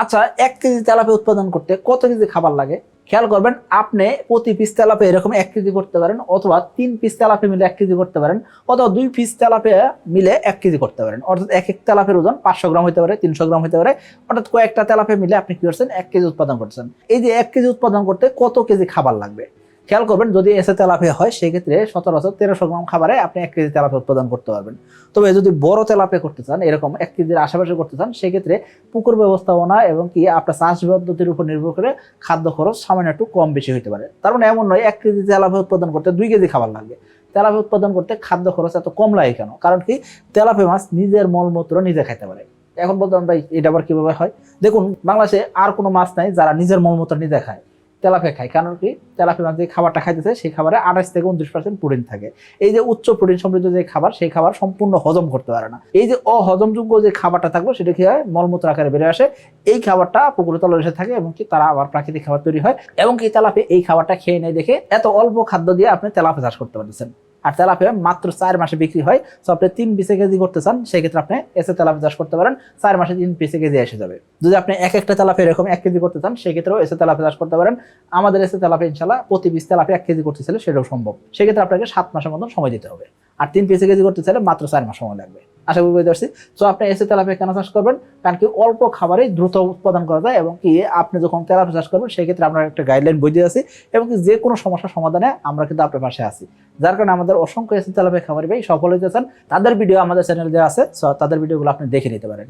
আচ্ছা, 1 KG tilapia উৎপাদন করতে কত কেজি খাবার লাগে? খেয়াল করবেন, আপনি প্রতি পিস তেলাপিয়া এরকম 1 কেজি করতে পারেন, অথবা 3 পিস তেলাপিয়া মিলে 1 কেজি করতে পারেন, অথবা 2 পিস তেলাপিয়া মিলে 1 কেজি করতে পারেন। অর্থাৎ এক এক তেলাপিয়ার ওজন 500 গ্রাম হতে পারে, 300 গ্রাম হতে পারে। অর্থাৎ কয়েকটা তেলাপিয়া মিলে আপনি কি করছেন, 1 কেজি উৎপাদন করছেন। এই যে 1 কেজি উৎপাদন করতে কত কেজি খাবার লাগবে, খেয়াল করবেন। যদি এসে তেলাপিয়া হয় সেক্ষেত্রে সচরাচর 1300 গ্রাম খাবারে আপনি 1 কেজি তেলাপিয়া উৎপাদন করতে পারবেন। তবে যদি বড় তেলাপিয়া করতে চান, এরকম 1 কেজির আশেপাশে করতে চান, সেক্ষেত্রে পুকুর ব্যবস্থাপনা এবং কি আপনার চাষ পদ্ধতির উপর নির্ভর করে খাদ্য খরচ সামান্য একটু কম বেশি হতে পারে। তার মানে এমন নয় 1 কেজি তেলাপিয়া উৎপাদন করতে 2 কেজি খাবার লাগবে। তেলাপিয়া উৎপাদন করতে খাদ্য খরচ এত কম লাগে কেন? কারণ কি, তেলাপিয়া মাছ নিজের মলমূত্র নিজে খাইতে পারে। এখন বলতাম ভাই এটা আবার কিভাবে হয়? দেখুন, বাংলাদেশে আর কোনো মাছ নাই যারা নিজের মলমূত্র নিজে খায়, তেলাপিয়া খায়। কারণ কি, তেলাপিয়া মাছ যে খাবারটা খাইতেছে সেই খাবারে 28 থেকে 29% প্রোটিন থাকে। এই যে উচ্চ প্রোটিন সমৃদ্ধ যে খাবার, সেই খাবার সম্পূর্ণ হজম করতে পারে না। এই যে অহজমযোগ্য যে খাবারটা থাকলো সেটা কি হয়, মলমূত্র আকারে বেরিয়ে আসে। এই খাবারটা পুকুরে তলদেশে থাকে এবং কি তারা আবার প্রাকৃতিক খাবার তৈরি হয়, এবং কি তেলাপিয়া এই খাবারটা খেয়ে নেয় দেখে এত অল্প খাদ্য দিয়ে আপনি তেলাপিয়া চাষ করতে পারতেছেন। আর তেলাপিয়া মাত্র 4 মাসে বিক্রি হয়। তো আপনি 3 পিসে কেজি করতে চান, সেক্ষেত্রে আপনি এসে তেলাপিয়া চাষ করতে পারেন। 4 মাসে 3 পিসে কেজি এসে যাবে। যদি আপনি এক একটা তেলাপিয়া এরকম 1 কেজি করতে চান, সেক্ষেত্রেও এসে তেলাপিয়া চাষ করতে পারেন। আমাদের এসে তেলাপিয়া ইনশাল্লাহ প্রতি পিস তেলাপিয়া 1 কেজি করতে চাইলে সেটাও সম্ভব। সেক্ষেত্রে আপনাকে 7 মাসের মতন সময় দিতে হবে। আর 3 পিসে কেজি করতে চাইলে মাত্র 4 মাস সময় লাগবে। আশা করি বুঝতে পারছি। তো আপনি এসে তেলাপিয়া কেন চাষ করবেন? কারণ কি, অল্প খাবারেই দ্রুত উৎপাদন করা যায়, এবং কি আপনি যখন তেলাপিয়া চাষ করবেন সেক্ষেত্রে আমরা একটা গাইডলাইন বই দিয়ে আছি, এবং কি যে কোনো সমস্যার সমাধানে আমরা কিন্তু আপনার পাশে আছি। যার কারণে আমাদের অসংখ্য এসে তেলাপিয়া খামারি ভাই সফল হইতেছেন। তাদের ভিডিও আমাদের চ্যানেলে দেওয়া আছে, তাদের ভিডিওগুলো আপনি দেখে নিতে পারেন।